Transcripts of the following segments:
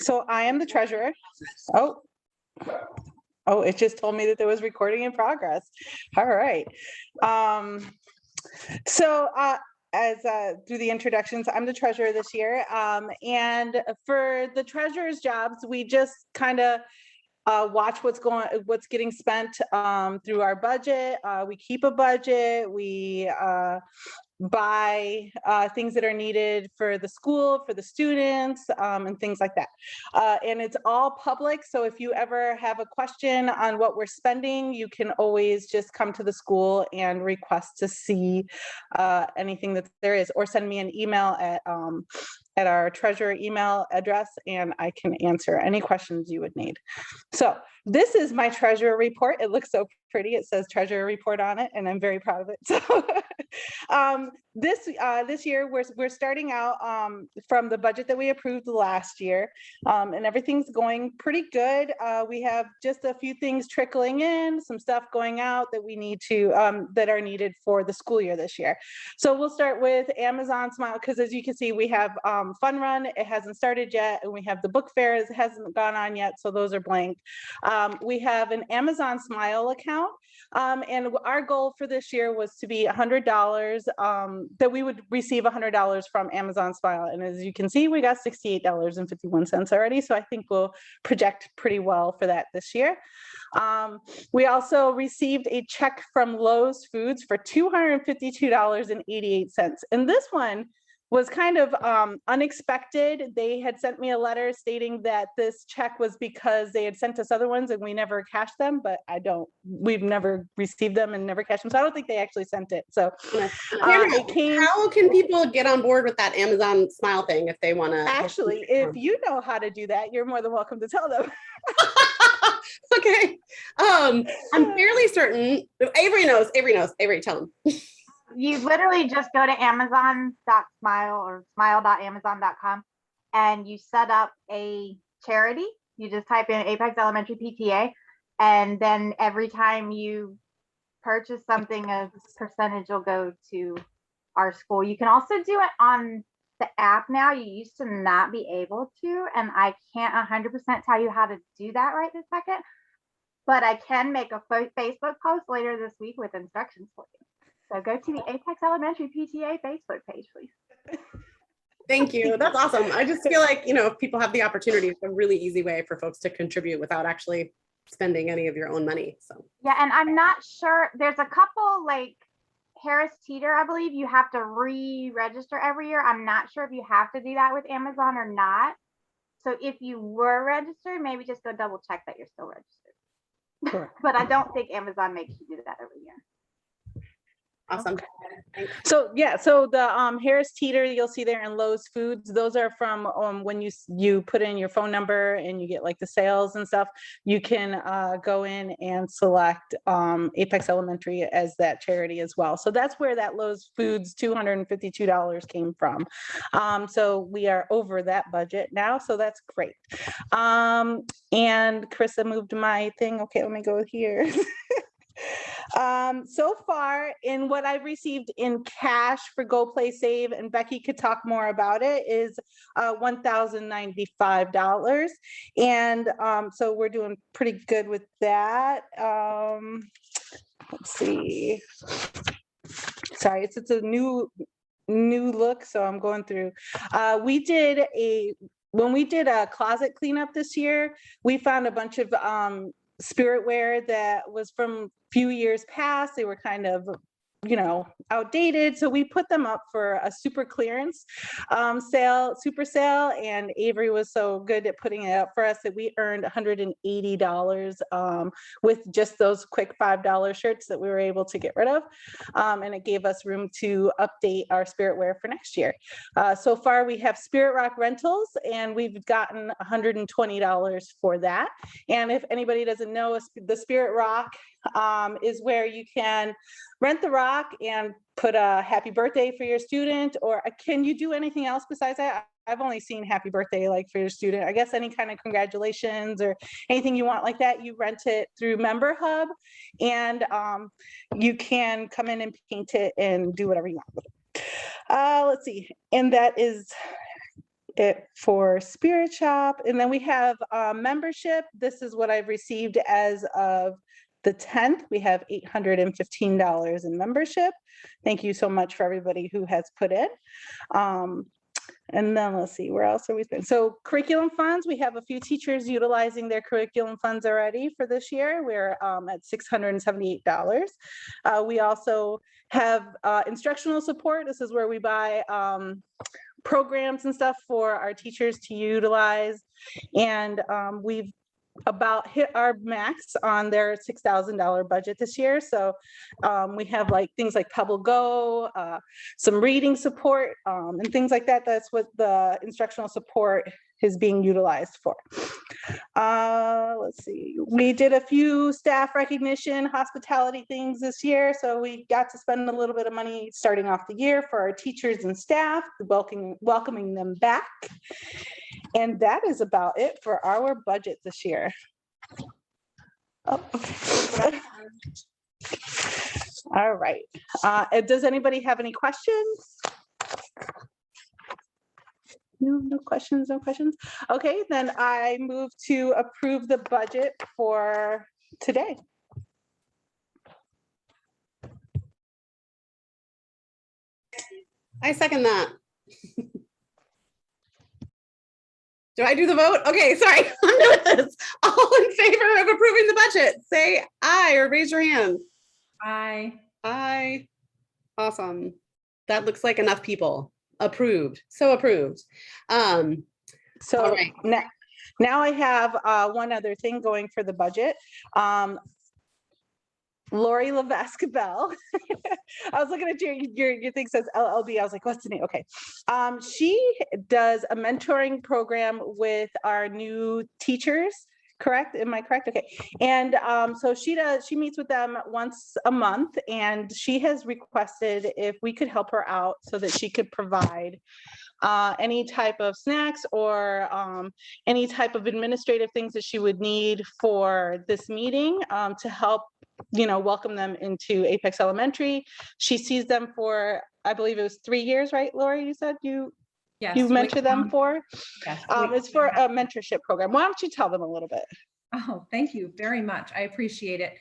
So I am the treasurer. Oh, it just told me that there was recording in progress. All right. So as through the introductions, I'm the treasurer this year. And for the treasurer's jobs, we just kind of watch what's getting spent through our budget. We keep a budget. We buy things that are needed for the school, for the students, and things like that. And it's all public. So if you ever have a question on what we're spending, you can always just come to the school and request to see anything that there is, or send me an email at our treasurer email address, and I can answer any questions you would need. So this is my treasurer report. It looks so pretty. It says treasurer report on it, and I'm very proud of it. So this year we're starting out from the budget that we approved last year, and everything's going pretty good. We have just a few things trickling in, some stuff going out that we need to that are needed for the school year this year. So we'll start with Amazon Smile, because as you can see, we have Fun Run. It hasn't started yet, and we have the book fair. It hasn't gone on yet, so those are blank. We have an Amazon Smile account, and our goal for this year was to be $100, that we would receive $100 from Amazon Smile. And as you can see, we got $68.51 already. So I think we'll project pretty well for that this year. We also received a check from Lowe's Foods for $252.88. And this one was kind of unexpected. They had sent me a letter stating that this check was because they had sent us other ones and we never cashed them, but we've never received them and never cashed them. So I don't think they actually sent it. So how can people get on board with that Amazon Smile thing if they want to? Actually, if you know how to do that, you're more than welcome to tell them. Okay. I'm fairly certain. Avery knows. Avery, tell them. You literally just go to amazon.smile or smile.amazon.com and you set up a charity. You just type in Apex Elementary PTA, and then every time you purchase something, a percentage will go to our school. You can also do it on the app now. You used to not be able to, and I can't 100% tell you how to do that right this second, but I can make a Facebook post later this week with instructions for you. So go to the Apex Elementary PTA Facebook page, please. Thank you. That's awesome. I just feel like, if people have the opportunity, it's a really easy way for folks to contribute without actually spending any of your own money. So yeah, and I'm not sure. There's a couple, like Harris Teeter, I believe you have to re-register every year. I'm not sure if you have to do that with Amazon or not. So if you were registered, maybe just go double check that you're still registered. Sure. But I don't think Amazon makes you do that every year. Awesome. So yeah, so the Harris Teeter you'll see there in Lowe's Foods, those are from when you put in your phone number and you get like the sales and stuff, you can go in and select Apex Elementary as that charity as well. So that's where that Lowe's Foods $252 came from. So we are over that budget now, so that's great. And Carissa moved my thing. Okay, let me go here. So far in what I've received in cash for Go Play Save, and Becky could talk more about it, is $1,095. And so we're doing pretty good with that. Let's see. Sorry, it's a new look, so I'm going through. When we did a closet cleanup this year, we found a bunch of spiritware that was from few years past. They were kind of outdated, so we put them up for a super clearance super sale, and Avery was so good at putting it up for us that we earned $180 with just those quick $5 shirts that we were able to get rid of, and it gave us room to update our spiritware for next year. So far we have Spirit Rock rentals, and we've gotten $120 for that. And if anybody doesn't know, the Spirit Rock is where you can rent the rock and put a happy birthday for your student, or can you do anything else besides that? I've only seen happy birthday like for your student. I guess any kind of congratulations or anything you want like that, you rent it through Member Hub, and you can come in and paint it and do whatever you want with it. Let's see, and that is it for Spirit Shop. And then we have membership. This is what I've received as of the 10th. We have $815 in membership. Thank you so much for everybody who has put in. And then let's see, where else are we spending? So curriculum funds, we have a few teachers utilizing their curriculum funds already for this year. We're at $678. We also have instructional support. This is where we buy programs and stuff for our teachers to utilize. And we've about hit our max on their $6,000 budget this year. So we have like things like Pebble Go, some reading support and things like that. That's what the instructional support is being utilized for. Let's see, we did a few staff recognition, hospitality things this year. So we got to spend a little bit of money starting off the year for our teachers and staff, welcoming them back. And that is about it for our budget this year. Oh. All right. Does anybody have any questions? No questions, no questions. Okay, then I move to approve the budget for today. I second that. Do I do the vote? Okay, sorry. I'm doing this. All in favor of approving the budget, say aye or raise your hand. Aye. Aye. Awesome. That looks like enough people. Approved. So approved. All So right. now I have one other thing going for the budget. Lori Levesque Bell. I was looking at your thing says LLB. I was like, what's the name? Okay. She does a mentoring program with our new teachers, correct? Am I correct? Okay. And so she meets with them once a month, and she has requested if we could help her out so that she could provide any type of snacks or any type of administrative things that she would need for this meeting to help, welcome them into Apex Elementary. She sees them for, I believe it was 3 years, right, Lori? You said you mentored them for? Yes. It's for a mentorship program. Why don't you tell them a little bit? Oh, thank you very much. I appreciate it.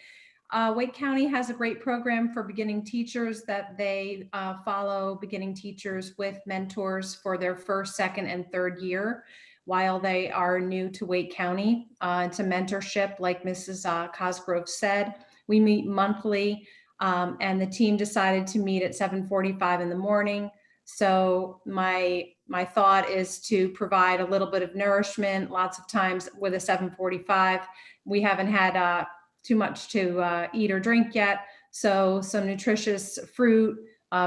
Wake County has a great program for beginning teachers that they follow beginning teachers with mentors for their first, second, and third year while they are new to Wake County. It's a mentorship, like Mrs. Cosgrove said. We meet monthly, and the team decided to meet at 7:45 in the morning. So my thought is to provide a little bit of nourishment. Lots of times with a 7:45, we haven't had too much to eat or drink yet. So some nutritious fruit,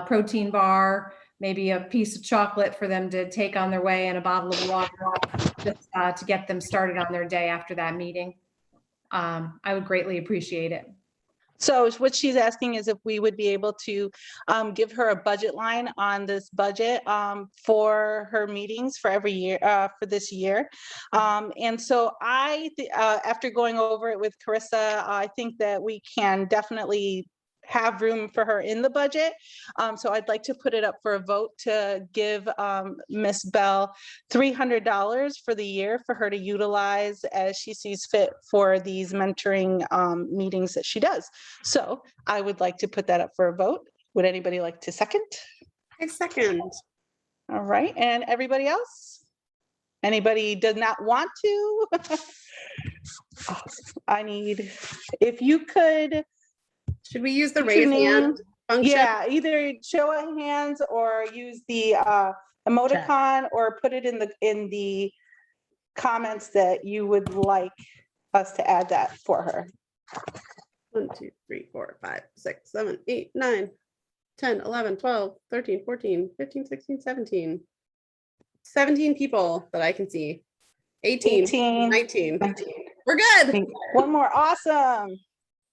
protein bar, maybe a piece of chocolate for them to take on their way, and a bottle of water just to get them started on their day after that meeting. I would greatly appreciate it. So what she's asking is if we would be able to give her a budget line on this budget for her meetings for every year, for this year. And so after going over it with Carissa, I think that we can definitely have room for her in the budget. So I'd like to put it up for a vote to give Miss Bell $300 for the year for her to utilize as she sees fit for these mentoring meetings that she does. So I would like to put that up for a vote. Would anybody like to second? I second. All right, and everybody else? Anybody does not want to? If you could. Should we use the raise hand function? Yeah, either show of hands or use the emoticon or put it in the comments that you would like us to add that for her. 1, 2, 3, 4, 5, 6, 7, 8, 9, 10, 11, 12, 13, 14, 15, 16, 17. 17 people that I can see. 18, 19. We're good. One more. Awesome.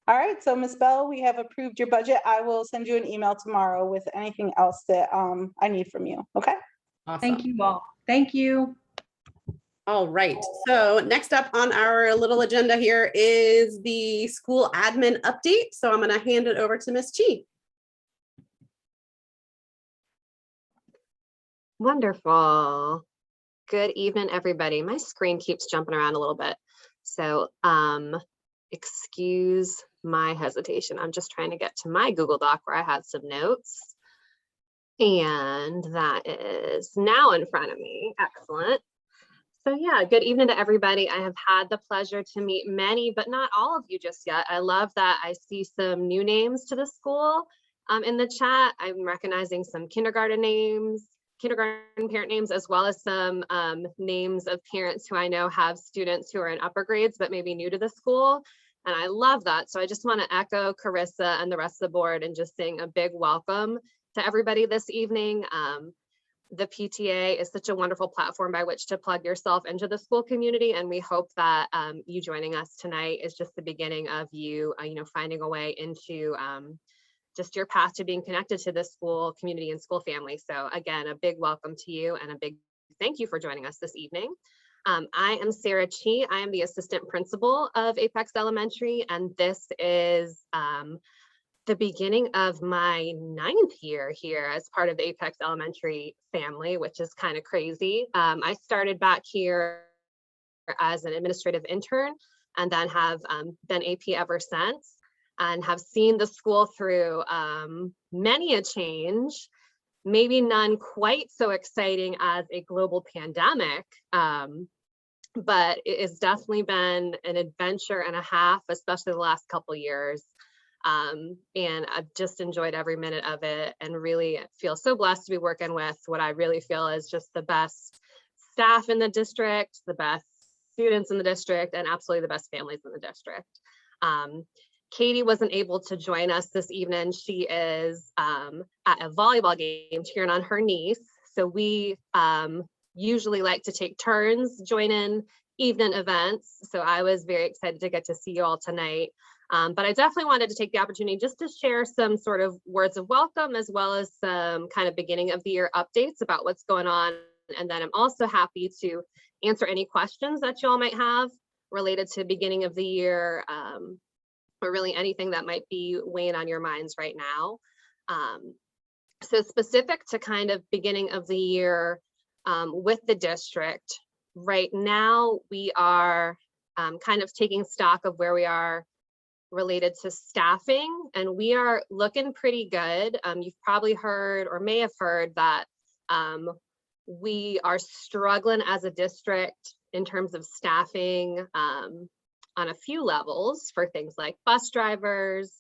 All right, so Ms. Bell, we have approved your budget. I will send you an email tomorrow with anything else that I need from you, okay? Awesome. Thank you all. Thank you. All right, so next up on our little agenda here is the school admin update. So I'm gonna hand it over to Ms. Chi. Wonderful. Good evening, everybody. My screen keeps jumping around a little bit. So excuse my hesitation. I'm just trying to get to my Google Doc where I had some notes. And that is now in front of me. Excellent. So yeah, good evening to everybody. I have had the pleasure to meet many, but not all of you just yet. I love that I see some new names to the school in the chat. I'm recognizing some kindergarten parent names, as well as some names of parents who I know have students who are in upper grades, but maybe new to the school. And I love that. So I just want to echo Carissa and the rest of the board and just saying a big welcome to everybody this evening. The PTA is such a wonderful platform by which to plug yourself into the school community. And we hope that you joining us tonight is just the beginning of you, finding a way into just your path to being connected to the school community and school family. So again, a big welcome to you and a big thank you for joining us this evening. I am Sarah Chi. I am the assistant principal of Apex Elementary, and this is the beginning of my 9th year here as part of the Apex Elementary family, which is kind of crazy. I started back here as an administrative intern and then have been AP ever since and have seen the school through many a change, maybe none quite so exciting as a global pandemic, but it has definitely been an adventure and a half, especially the last couple of years. And I've just enjoyed every minute of it and really feel so blessed to be working with what I really feel is just the best staff in the district, the best students in the district, and absolutely the best families in the district. Katie wasn't able to join us this evening. She is at a volleyball game cheering on her niece. So we usually like to take turns joining evening events. So I was very excited to get to see you all tonight. But I definitely wanted to take the opportunity just to share some sort of words of welcome, as well as some kind of beginning of the year updates about what's going on. And then I'm also happy to answer any questions that you all might have related to beginning of the year, or really anything that might be weighing on your minds right now. So specific to kind of beginning of the year with the district, right now we are kind of taking stock of where we are related to staffing, and we are looking pretty good. You've probably heard or may have heard that we are struggling as a district in terms of staffing on a few levels for things like bus drivers,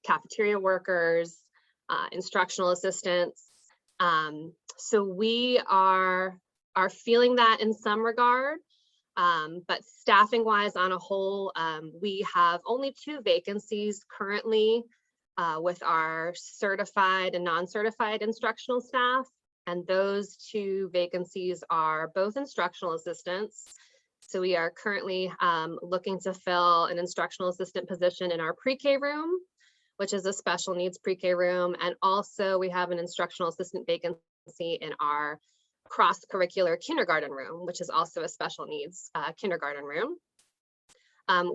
cafeteria workers, instructional assistants. So we are feeling that in some regard. But staffing wise on a whole, we have only 2 vacancies currently with our certified and non-certified instructional staff. And those 2 vacancies are both instructional assistants. So we are currently looking to fill an instructional assistant position in our pre-K room, which is a special needs pre-K room. And also we have an instructional assistant vacancy in our cross-curricular kindergarten room, which is also a special needs kindergarten room.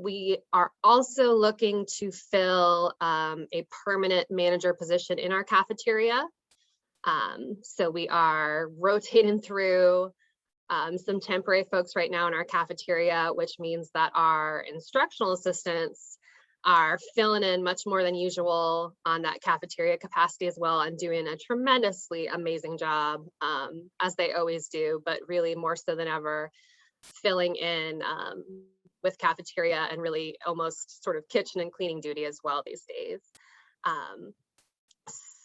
We are also looking to fill a permanent manager position in our cafeteria. So we are rotating through some temporary folks right now in our cafeteria, which means that our instructional assistants are filling in much more than usual on that cafeteria capacity as well, and doing a tremendously amazing job, as they always do, but really more so than ever, filling in with cafeteria and really almost sort of kitchen and cleaning duty as well these days.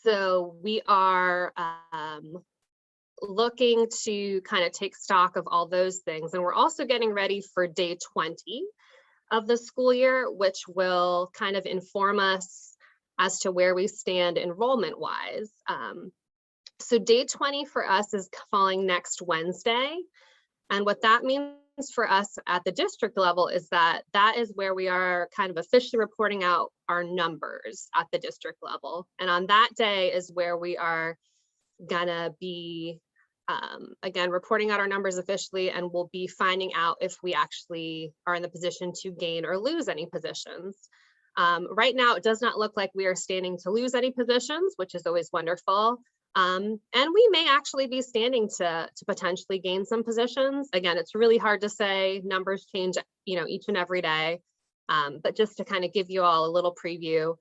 So we are looking to kind of take stock of all those things. And we're also getting ready for day 20 of the school year, which will kind of inform us as to where we stand enrollment wise. So day 20 for us is falling next Wednesday. And what that means for us at the district level is that that is where we are kind of officially reporting out our numbers at the district level. And on that day is where we are gonna be again, reporting out our numbers officially, and we'll be finding out if we actually are in the position to gain or lose any positions. Right now, it does not look like we are standing to lose any positions, which is always wonderful. And we may actually be standing to potentially gain some positions. Again, it's really hard to say. Numbers change, each and every day. But just to kind of give you all a little preview,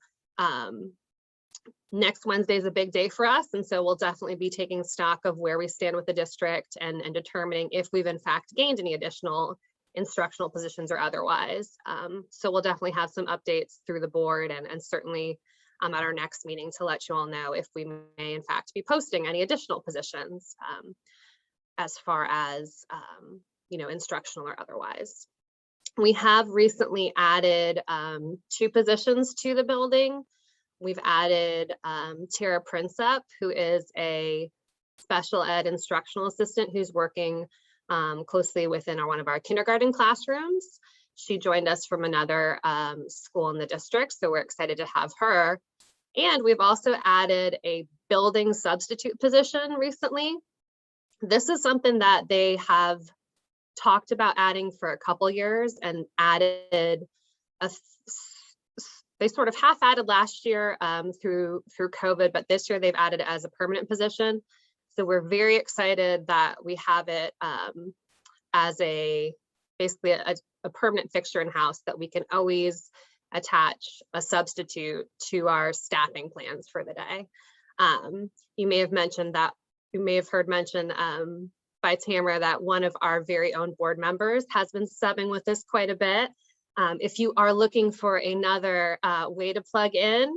next Wednesday is a big day for us. And so we'll definitely be taking stock of where we stand with the district and determining if we've in fact gained any additional instructional positions or otherwise. So we'll definitely have some updates through the board and certainly at our next meeting to let you all know if we may in fact be posting any additional positions as far as, instructional or otherwise. We have recently added 2 positions to the building. We've added Tara Princep, who is a special ed instructional assistant who's working closely within one of our kindergarten classrooms. She joined us from another school in the district, so we're excited to have her. And we've also added a building substitute position recently. This is something that they have talked about adding for a couple years and added they sort of half added last year through COVID, but this year they've added it as a permanent position. So we're very excited that we have it as basically a permanent fixture in house that we can always attach a substitute to our staffing plans for the day. You may have heard mentioned by Tamara that one of our very own board members has been subbing with us quite a bit. If you are looking for another way to plug in,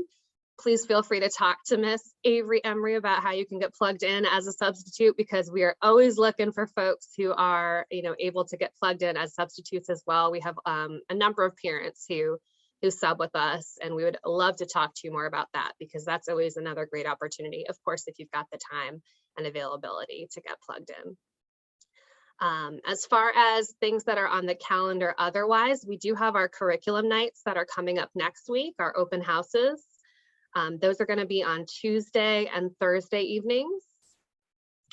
please feel free to talk to Miss Avery Emery about how you can get plugged in as a substitute, because we are always looking for folks who are, able to get plugged in as substitutes as well. We have a number of parents who sub with us, and we would love to talk to you more about that, because that's always another great opportunity. Of course, if you've got the time and availability to get plugged in. As far as things that are on the calendar otherwise, we do have our curriculum nights that are coming up next week, our open houses. Those are going to be on Tuesday and Thursday evenings.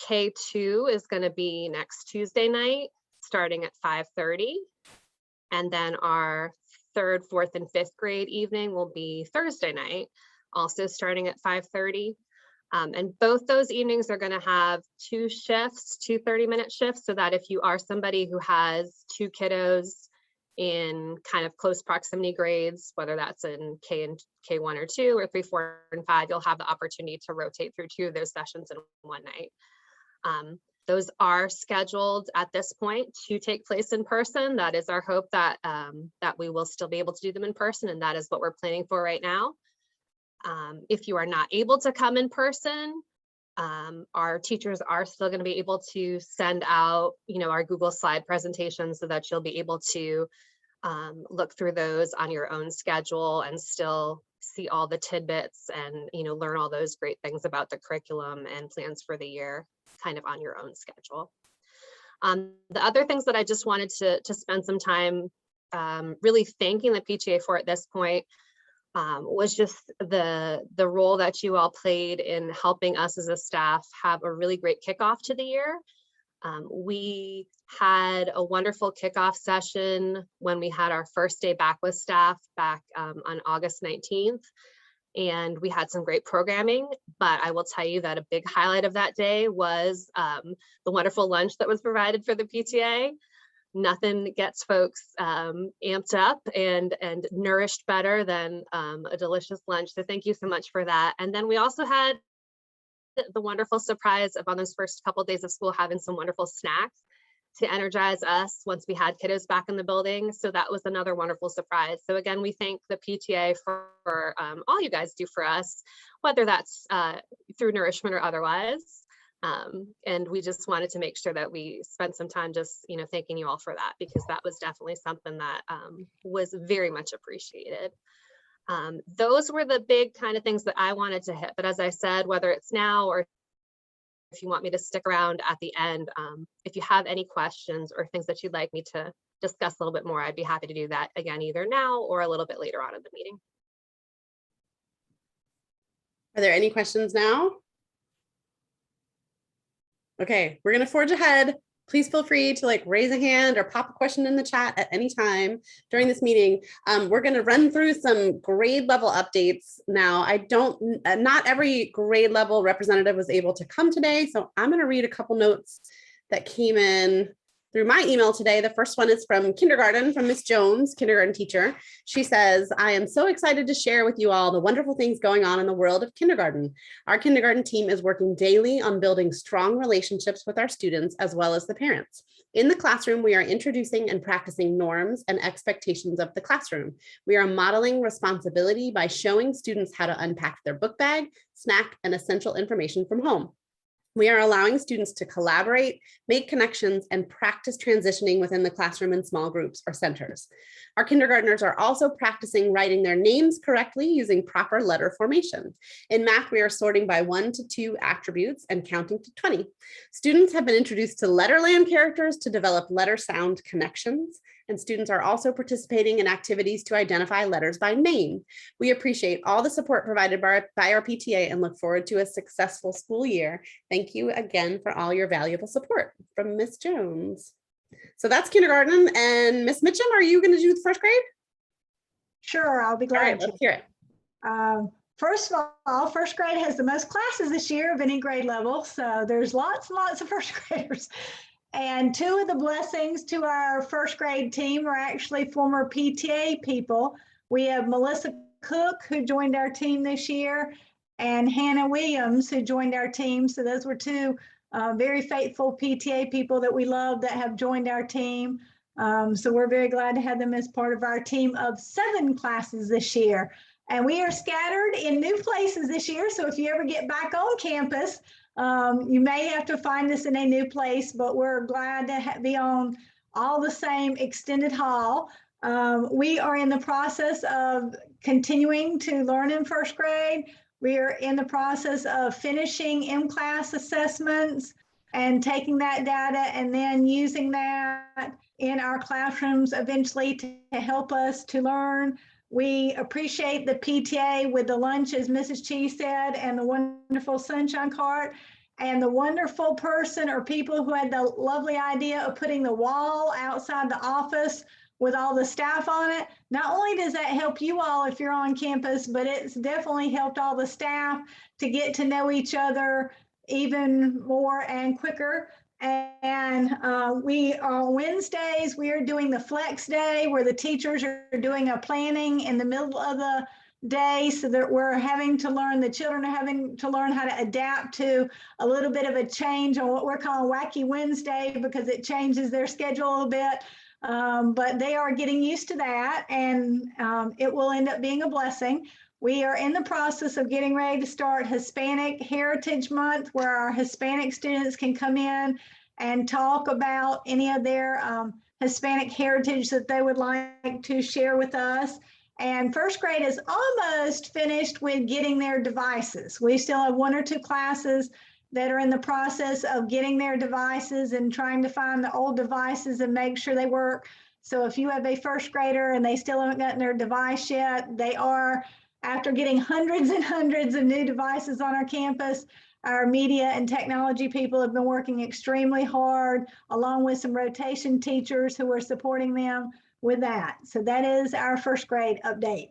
K2 is going to be next Tuesday night, starting at 5:30. And then our 3rd, 4th, and 5th grade evening will be Thursday night, also starting at 5:30. And both those evenings are going to have 2 shifts, 2 30-minute shifts, so that if you are somebody who has 2 kiddos in kind of close proximity grades, whether that's in K1 or 2 or 3, 4, and 5, you'll have the opportunity to rotate through 2 of those sessions in one night. Those are scheduled at this point to take place in person. That is our hope, that we will still be able to do them in person, and that is what we're planning for right now. If you are not able to come in person, our teachers are still going to be able to send out, our Google slide presentations, so that you'll be able to look through those on your own schedule and still see all the tidbits and, learn all those great things about the curriculum and plans for the year kind of on your own schedule. The other things that I just wanted to spend some time really thanking the PTA for at this point was just the role that you all played in helping us as a staff have a really great kickoff to the year. We had a wonderful kickoff session when we had our first day back with staff back on August 19th. And we had some great programming, but I will tell you that a big highlight of that day was the wonderful lunch that was provided for the PTA. Nothing gets folks amped up and nourished better than a delicious lunch. So thank you so much for that. And then we also had the wonderful surprise of, on those first couple of days of school, having some wonderful snacks to energize us once we had kiddos back in the building. So that was another wonderful surprise. So again, we thank the PTA for all you guys do for us, whether that's through nourishment or otherwise. And we just wanted to make sure that we spent some time just, thanking you all for that, because that was definitely something that was very much appreciated. Those were the big kind of things that I wanted to hit. But as I said, whether it's now or if you want me to stick around at the end, if you have any questions or things that you'd like me to discuss a little bit more, I'd be happy to do that again, either now or a little bit later on in the meeting. Are there any questions now? Okay, we're going to forge ahead. please feel free to like raise a hand or pop a question in the chat at any time during this meeting. We're going to run through some grade level updates now. Not every grade level representative was able to come today, so I'm going to read a couple notes that came in through my email today. The first one is from kindergarten, from Miss Jones, kindergarten teacher. She says, I am so excited to share with you all the wonderful things going on in the world of kindergarten. Our kindergarten team is working daily on building strong relationships with our students as well as the parents. In the classroom, we are introducing and practicing norms and expectations of the classroom. We are modeling responsibility by showing students how to unpack their book bag, snack, and essential information from home. We are allowing students to collaborate, make connections, and practice transitioning within the classroom in small groups or centers. Our kindergartners are also practicing writing their names correctly using proper letter formation. In math, we are sorting by 1 to 2 attributes and counting to 20. Students have been introduced to letterland characters to develop letter sound connections, and students are also participating in activities to identify letters by name. We appreciate all the support provided by our PTA and look forward to a successful school year. Thank you again for all your valuable support, from Miss Jones. So that's kindergarten. And Miss Mitchum, are you going to do the first grade? Sure, I'll be All right, glad to. let's hear it. First of all, first grade has the most classes this year of any grade level. So there's lots and lots of first graders. And 2 of the blessings to our first grade team are actually former PTA people. We have Melissa Cook, who joined our team this year, and Hannah Williams, who joined our team. So those were 2 very faithful PTA people that we love that have joined our team. So we're very glad to have them as part of our team of 7 classes this year. And we are scattered in new places this year. So if you ever get back on campus, you may have to find us in a new place, but we're glad to be on all the same extended hall. We are in the process of continuing to learn in first grade. We are in the process of finishing in-class assessments and taking that data and then using that in our classrooms eventually to help us to learn. We appreciate the PTA with the lunch, as Mrs. Chi said, and the wonderful sunshine cart, and the wonderful person or people who had the lovely idea of putting the wall outside the office with all the staff on it. Not only does that help you all if you're on campus, but it's definitely helped all the staff to get to know each other even more and quicker. And we on Wednesdays, we are doing the flex day where the teachers are doing a planning in the middle of the day, so that we're having to learn, the children are having to learn how to adapt to a little bit of a change on what we're calling Wacky Wednesday, because it changes their schedule a little bit. But they are getting used to that, and it will end up being a blessing. We are in the process of getting ready to start Hispanic Heritage Month, where our Hispanic students can come in and talk about any of their Hispanic heritage that they would like to share with us. And first grade is almost finished with getting their devices. We still have 1 or 2 classes that are in the process of getting their devices and trying to find the old devices and make sure they work. So if you have a first grader and they still haven't gotten their device yet, they are, after getting hundreds and hundreds of new devices on our campus, our media and technology people have been working extremely hard, along with some rotation teachers who are supporting them with that. So that is our first grade update.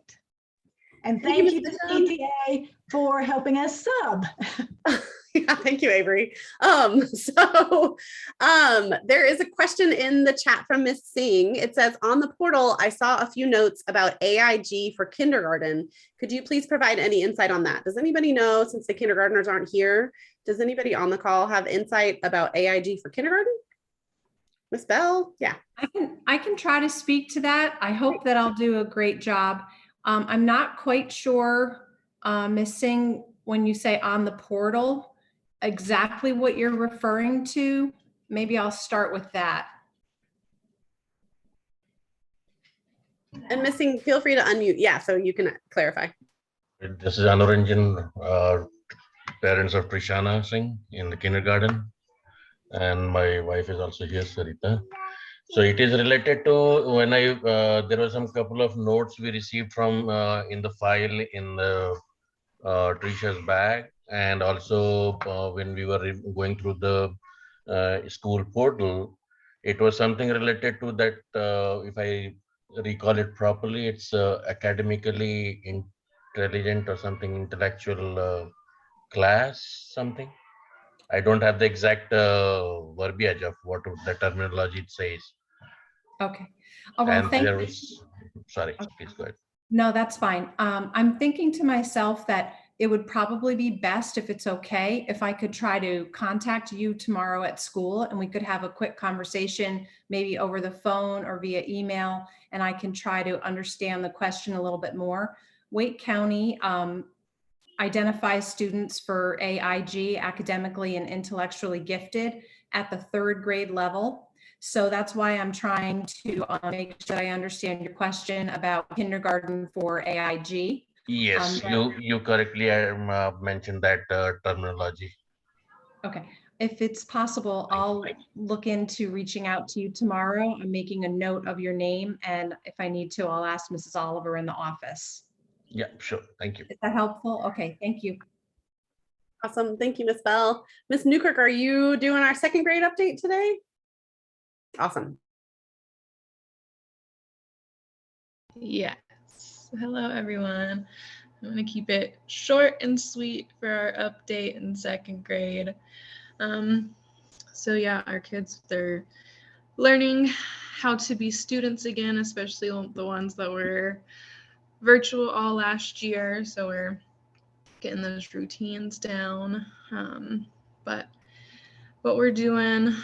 And thank you to PTA for helping us sub. Yeah, thank you, Avery. There is a question in the chat from Miss Singh. It says, on the portal, I saw a few notes about AIG for kindergarten. Could you please provide any insight on that? Does anybody know, since the kindergartners aren't here, does anybody on the call have insight about AIG for kindergarten? Miss Bell? Yeah. I can try to speak to that. I hope that I'll do a great job. I'm not quite sure, Ms. Singh, when you say on the portal, exactly what you're referring to. Maybe I'll start with that. And Miss Singh, feel free to unmute. Yeah, so you can clarify. This is Anuranjan, parents of Trishana Singh in the kindergarten. And my wife is also here, Sarita. So it is related to when there were some couple of notes we received from in the file in the Trisha's bag, and also when we were going through the school portal, it was something related to that. If I recall it properly, it's academically intelligent or something, intellectual class, something. I don't have the exact verbiage of what the terminology it says. Okay. Oh, well, And thank there you. was, sorry, Okay. please go ahead. No, that's fine. I'm thinking to myself that it would probably be best, if it's okay, if I could try to contact you tomorrow at school and we could have a quick conversation, maybe over the phone or via email, and I can try to understand the question a little bit more. Wake County identifies students for AIG, academically and intellectually gifted, at the 3rd grade level. So that's why I'm trying to make sure I understand your question about kindergarten for AIG. Yes, you correctly mentioned that terminology. Okay, if it's possible, I'll look into reaching out to you tomorrow. I'm making a note of your name, and if I need to, I'll ask Mrs. Oliver in the office. Yeah, sure. Thank you. Is that helpful? Okay, thank you. Awesome. Thank you, Miss Bell. Miss Newkirk, are you doing our 2nd grade update today? Awesome. Yes. Hello, everyone. I'm going to keep it short and sweet for our update in 2nd grade. So yeah, our kids, they're learning how to be students again, especially the ones that were virtual all last year. So we're getting those routines down. But what we're doing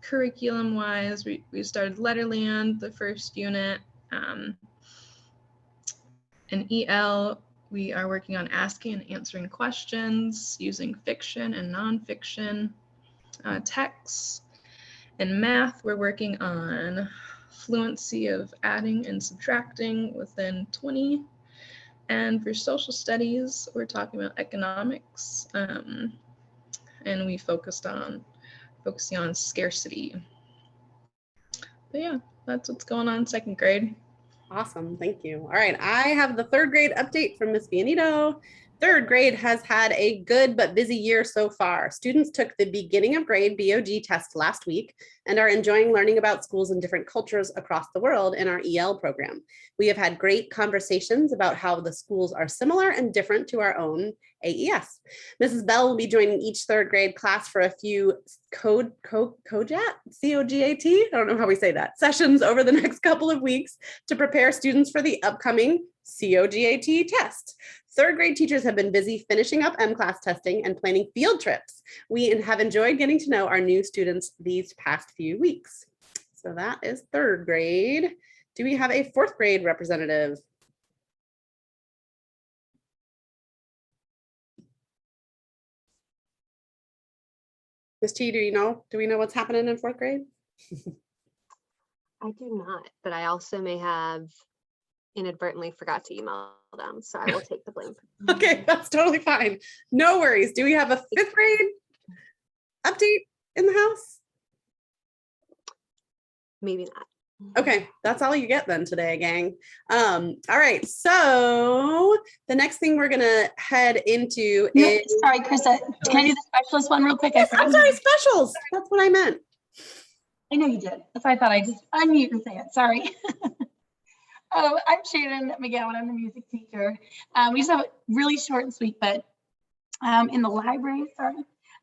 curriculum wise, we started Letterland, the first unit. In EL, we are working on asking and answering questions using fiction and nonfiction texts. In math, we're working on fluency of adding and subtracting within 20. And for social studies, we're talking about economics, and we focusing on scarcity. But yeah, that's what's going on in 2nd grade. Awesome. Thank you. All right. I have the 3rd grade update from Miss Bianito. 3rd grade has had a good but busy year so far. Students took the beginning of grade BOG test last week and are enjoying learning about schools in different cultures across the world in our EL program. We have had great conversations about how the schools are similar and different to our own AES. Mrs. Bell will be joining each 3rd grade class for a few COGAT, C-O-G-A-T, I don't know how we say that, sessions over the next couple of weeks to prepare students for the upcoming COGAT test. 3rd grade teachers have been busy finishing up M-class testing and planning field trips. We have enjoyed getting to know our new students these past few weeks. So that is 3rd grade. Do we have a 4th grade representative? Ms. T, do we know what's happening in 4th grade? I do not, but I also may have inadvertently forgot to email them, so I will take the blame. Okay, that's totally fine. No worries. Do we have a 5th grade update in the house? Maybe not. Okay, that's all you get then today, gang. All right, so the next thing we're gonna head into is sorry, Krista, can I do the specialist one real quick? Yes, I'm sorry, specials. That's what I meant. I know you did. That's why I thought I just unmute and say it. Sorry. I'm Shannon McGowan. I'm the music teacher. We just have it really short and sweet, but in the library,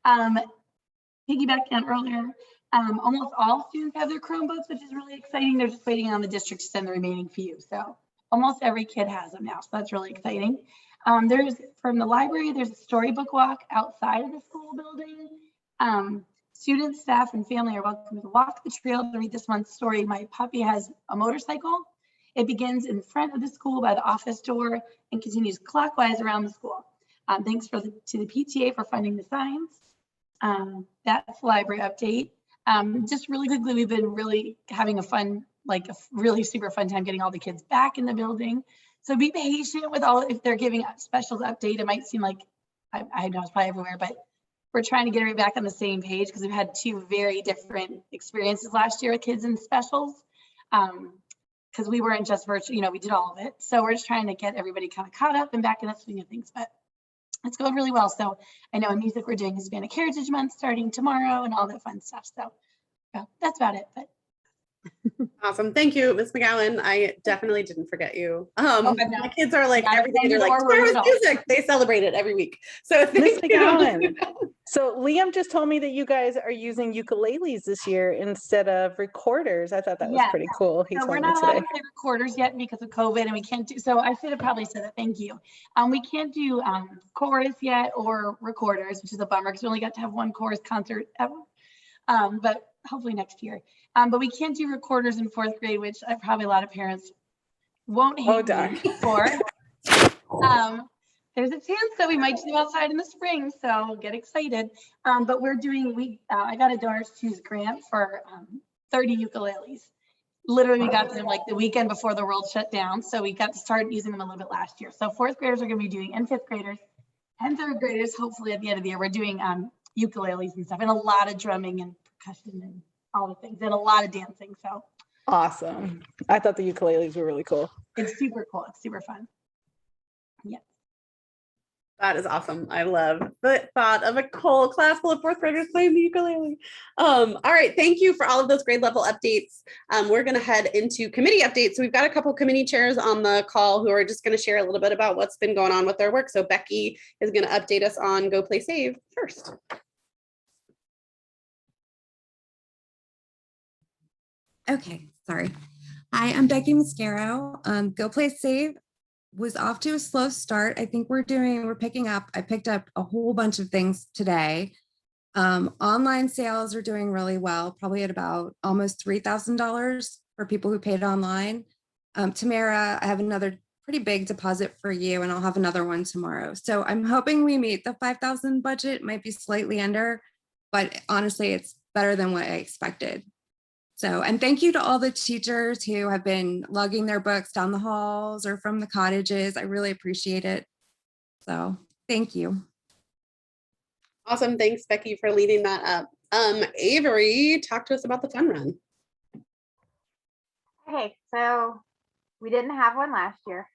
piggybacking on earlier, almost all students have their Chromebooks, which is really exciting. They're just waiting on the district to send the remaining few. So almost every kid has them now. So that's really exciting. From the library, there's a storybook walk outside of the school building. Students, staff, and family are welcome to walk the trail to read this month's story. My puppy has a motorcycle. It begins in front of the school by the office door and continues clockwise around the school. Thanks to the PTA for funding the signs. That's the library update. Just really quickly, we've been really having a really super fun time getting all the kids back in the building. So be patient with if they're giving a specials update. It might seem like, I know it's probably everywhere, but we're trying to get everybody back on the same page because we've had 2 very different experiences last year with kids in specials. Because we weren't just virtual, we did all of it. So we're just trying to get everybody kind of caught up and back in the swing of things. But it's going really well. So I know in music, we're doing Hispanic Heritage Month starting tomorrow and all that fun stuff. So yeah, that's about it. But Awesome. Thank you, Ms. McGowan. I definitely didn't forget you. I know. My kids are like, Not every day they're offended like, or worried "Where's at all." music?" They celebrate it every week. So Miss thank you. McGowan. So Liam just told me that you guys are using ukuleles this year instead of recorders. I thought that was Yeah. pretty cool. He So we're told me not allowed today. to play recorders yet because of COVID, and we can't do, so I should have probably said that, thank you. We can't do chorus yet or recorders, which is a bummer because we only got to have one chorus concert ever. But hopefully next year. But we can't do recorders in 4th grade, which probably a lot of parents won't hate darn. me for. There's a chance that we might do outside in the spring, so get excited. But we're doing, I got a Donors Choose grant for 30 ukuleles. Literally, we got them like the weekend before the world shut down. So we got to start using them a little bit last year. So 4th graders are going to be doing, and 5th graders and 3rd graders, hopefully at the end of the year, we're doing ukuleles and stuff, and a lot of drumming and percussion and all the things, and a lot of dancing. So Awesome. I thought the ukuleles were really cool. it's super cool. It's super fun. Yeah. That is awesome. I love the thought of a whole class full of 4th graders playing the ukulele. All right. Thank you for all of those grade level updates. We're going to head into committee updates. So we've got a couple committee chairs on the call who are just going to share a little bit about what's been going on with their work. So Becky is going to update us on Go Play Save first. Okay, sorry. Hi, I'm Becky Mascaro. Go Play Save was off to a slow start. I think we're picking up. I picked up a whole bunch of things today. Online sales are doing really well, probably at about almost $3,000 for people who paid online. Tamara, I have another pretty big deposit for you, and I'll have another one tomorrow. So I'm hoping we meet the 5,000 budget, might be slightly under, but honestly, it's better than what I expected. So, and thank you to all the teachers who have been lugging their books down the halls or from the cottages. I really appreciate it. So thank you. Awesome. Thanks, Becky, for leading that up. Avery, talk to us about the fun run. Okay, so we didn't have one last year.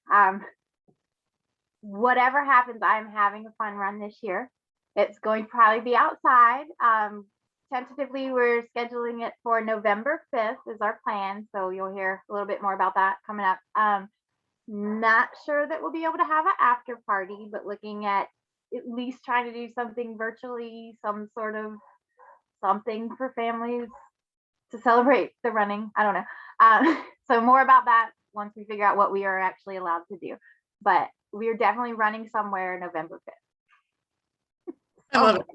Whatever happens, I'm having a fun run this year. It's going to probably be outside. Tentatively, we're scheduling it for November 5th is our plan. So you'll hear a little bit more about that coming up. Not sure that we'll be able to have an after party, but looking at least trying to do something virtually, some sort of something for families to celebrate the running. I don't know. So more about that once we figure out what we are actually allowed to do. But we are definitely running somewhere November 5th. I love it.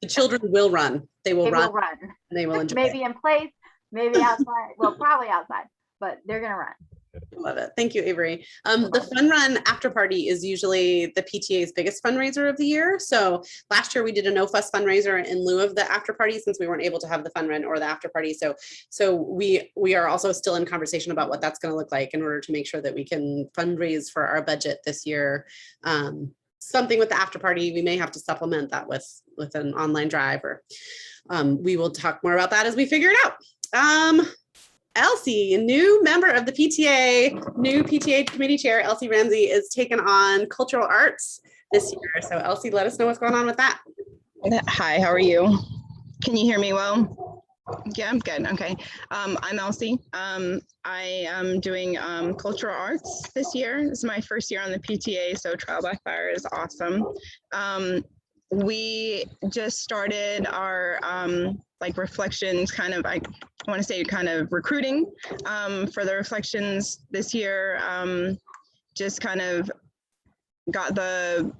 The children will run. They will run. And they will enjoy maybe in place, maybe outside. Well, probably outside, but they're gonna run. Love it. Thank you, Avery. The fun run after party is usually the PTA's biggest fundraiser of the year. So last year we did a no fuss fundraiser in lieu of the after party since we weren't able to have the fun run or the after party. So we are also still in conversation about what that's going to look like in order to make sure that we can fundraise for our budget this year. Something with the after party, we may have to supplement that with an online drive, or we will talk more about that as we figure it out. Elsie, a new member of the PTA, new PTA committee chair, Elsie Ramsey, is taking on cultural arts this year. So Elsie, let us know what's going on with that. Hi, how are you? Can you hear me well? Yeah, I'm good. Okay. I'm Elsie. I am doing cultural arts this year. This is my first year on the PTA, so Trial by Fire is awesome. We just started our like reflections, kind of, I want to say kind of recruiting for the reflections this year. Just kind of got the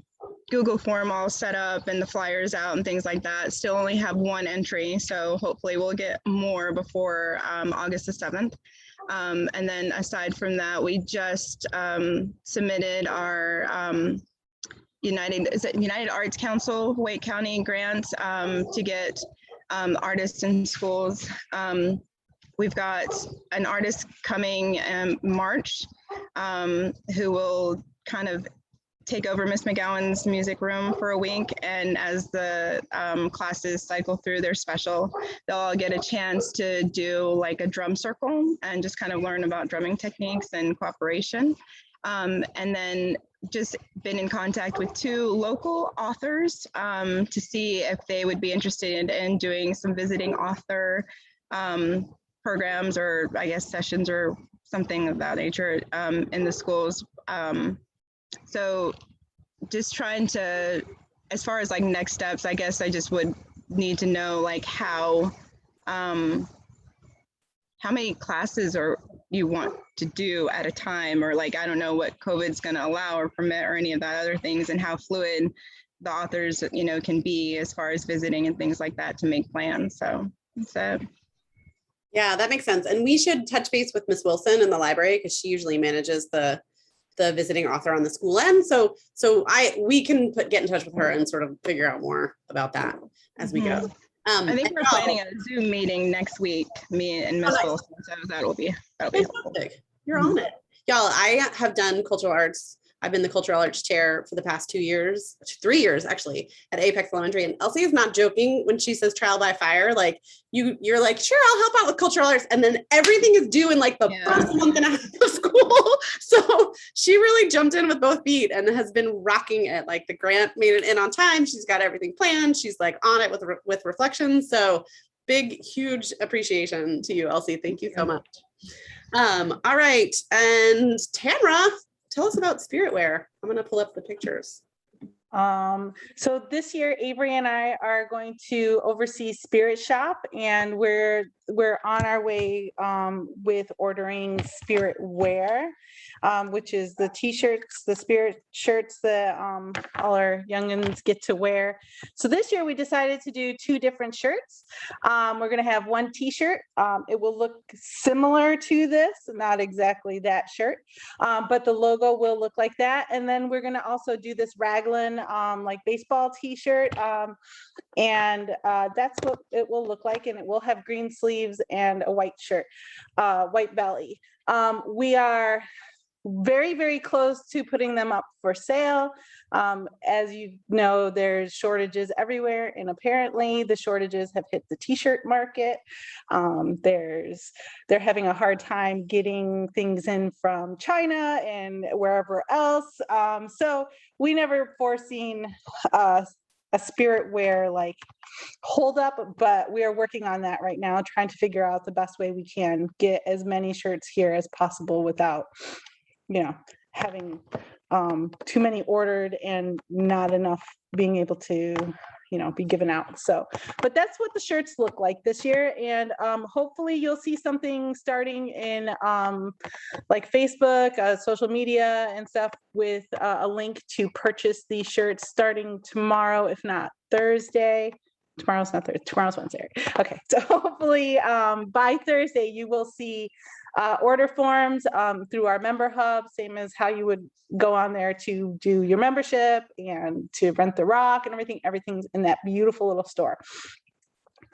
Google form all set up and the flyers out and things like that. Still only have one entry, so hopefully we'll get more before August the 7th. And then aside from that, we just submitted our United Arts Council Wake County grant to get artists in schools. We've got an artist coming in March who will kind of take over Miss McGowan's music room for a week, and as the classes cycle through their special, they'll all get a chance to do like a drum circle and just kind of learn about drumming techniques and cooperation. And then just been in contact with 2 local authors to see if they would be interested in doing some visiting author programs, or I guess sessions or something of that nature in the schools. So just trying to, as far as like next steps, I guess I just would need to know like how many classes or you want to do at a time, or like, I don't know what COVID's going to allow or permit or any of that other things, and how fluid the authors, you know, can be as far as visiting and things like that to make plans. So that's it. Yeah, that makes sense. And we should touch base with Miss Wilson in the library, because she usually manages the visiting author on the school end. So we can get in touch with her and sort of figure out more about that as we go. I think we're planning a Zoom meeting next week, me and Miss Wilson. So that'll be fantastic. You're on it. Y'all, I have done cultural arts. I've been the cultural arts chair for the past 3 years actually, at Apex Elementary. And Elsie is not joking when she says trial by fire. Like you're like, sure, I'll help out with cultural arts. And then everything is due in like the first month and a half of school. So she really jumped in with both feet and has been rocking it. Like the grant made it in on time. She's got everything planned. She's like on it with reflections. So big, huge appreciation to you, Elsie. Thank you so much. All right. And Tamara, tell us about Spirit Wear. I'm going to pull up the pictures. So this year, Avery and I are going to oversee Spirit Shop, and we're on our way with ordering Spirit Wear, which is the t-shirts, the Spirit shirts that all our youngins get to wear. So this year we decided to do 2 different shirts. We're going to have one t-shirt. It will look similar to this, not exactly that shirt, but the logo will look like that. And then we're going to also do this raglan like baseball t-shirt, and that's what it will look like, and it will have green sleeves and a white shirt, white belly. We are very, very close to putting them up for sale. As you know, there's shortages everywhere, and apparently the shortages have hit the t-shirt market. They're having a hard time getting things in from China and wherever else. So we never foreseen a Spirit Wear like hold up, but we are working on that right now, trying to figure out the best way we can get as many shirts here as possible without, having too many ordered and not enough being able to, be given out. So, but that's what the shirts look like this year. And hopefully you'll see something starting in like Facebook, social media and stuff, with a link to purchase these shirts starting tomorrow, if not Thursday. Tomorrow's not Thursday, tomorrow's Wednesday. Okay, so hopefully by Thursday you will see order forms through our member hub, same as how you would go on there to do your membership and to rent the rock and everything's in that beautiful little store.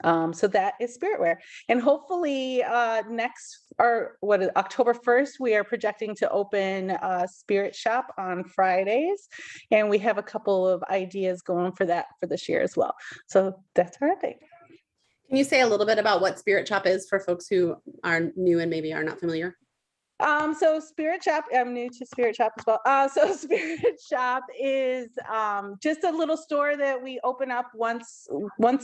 So that is Spirit Wear. And hopefully October 1st, we are projecting to open a Spirit Shop on Fridays. And we have a couple of ideas going for that for this year as well. So that's our update. Can you say a little bit about what Spirit Shop is for folks who are new and maybe are not familiar? So Spirit Shop, I'm new to Spirit Shop as well. So Spirit Shop is just a little store that we open up once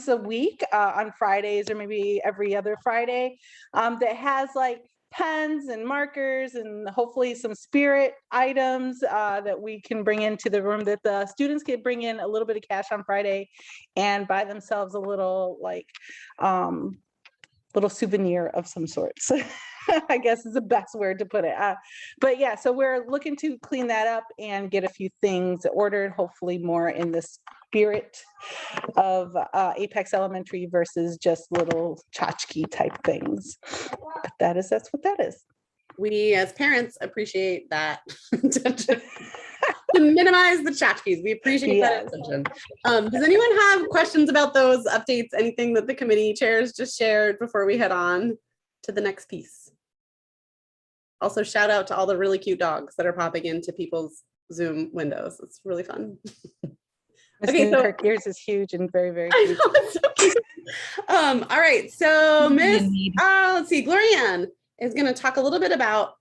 a week on Fridays, or maybe every other Friday, that has like pens and markers and hopefully some spirit items that we can bring into the room, that the students can bring in a little bit of cash on Friday and buy themselves a little like little souvenir of some sorts. I guess is the best word to put it. But yeah, so we're looking to clean that up and get a few things ordered, hopefully more in the spirit of Apex Elementary versus just little tchotchke type things. But that's what that is. We as parents appreciate that. To minimize the tchotchkes. We appreciate that attention. Does anyone have questions about those updates? Anything that the committee chairs just shared before we head on to the next piece? Also, shout out to all the really cute dogs that are popping into people's Zoom windows. It's really fun. Okay, so yours is huge and very, very cute. It's so cute. All right, so Miss, let's see, Glorianne, is going to talk a little bit about,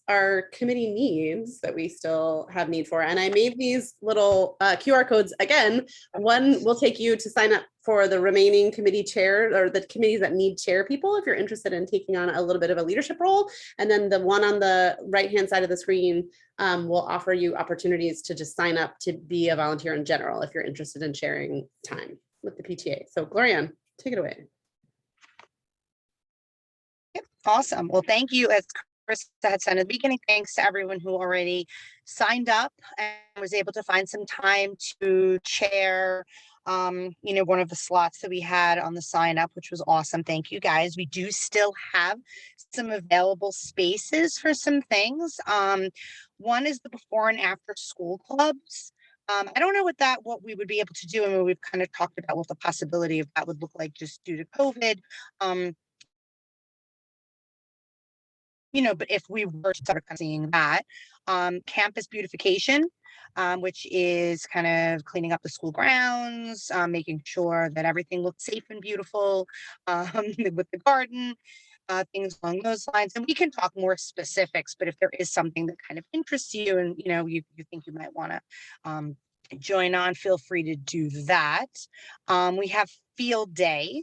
our committee needs that we still have need for. And I made these little QR codes. Again, one will take you to sign up for the remaining committee chair or the committees that need chair people if you're interested in taking on a little bit of a leadership role. And then the one on the right-hand side of the screen will offer you opportunities to just sign up to be a volunteer in general if you're interested in sharing time with the PTA. So Glorianne, take it away. Awesome. Well, thank you. As Chris had said at the beginning, thanks to everyone who already signed up and was able to find some time to chair, one of the slots that we had on the sign up, which was awesome. Thank you guys. We do still have some available spaces for some things. One is the before and after school clubs. I don't know what we would be able to do. And we've kind of talked about what the possibility of that would look like just due to COVID. But if we were to start seeing that, campus beautification, which is kind of cleaning up the school grounds, making sure that everything looks safe and beautiful, with the garden, things along those lines. And we can talk more specifics, but if there is something that kind of interests you and, you think you might want to join on, feel free to do that. We have field day.